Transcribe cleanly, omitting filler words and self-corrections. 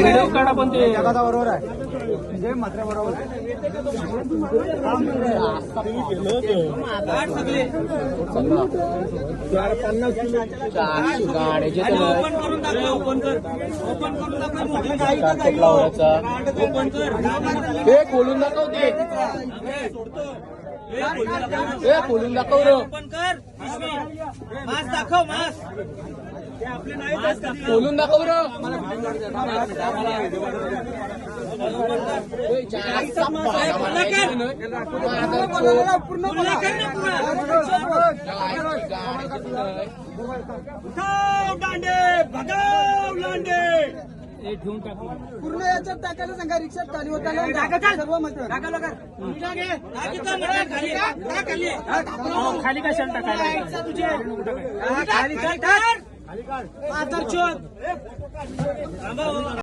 Video काढा पण ते जगाचा बरोबर आहे म्हणजे मात्र बरोबर आहे. ओपन करून दाखव. ओपन करून हे खोलून दाखव ते. हे खोलून दाखव रे. ओपन कर. मास्क दाखव. मास्क खोलून दाखव रे. दांडे भगाव लांडे ठेवून टाकू. पूर्ण याच्यात टाकायला सांगा. रिक्षात खाली होताना सर्व मत खाली कशाला टाकायला तुझे खाली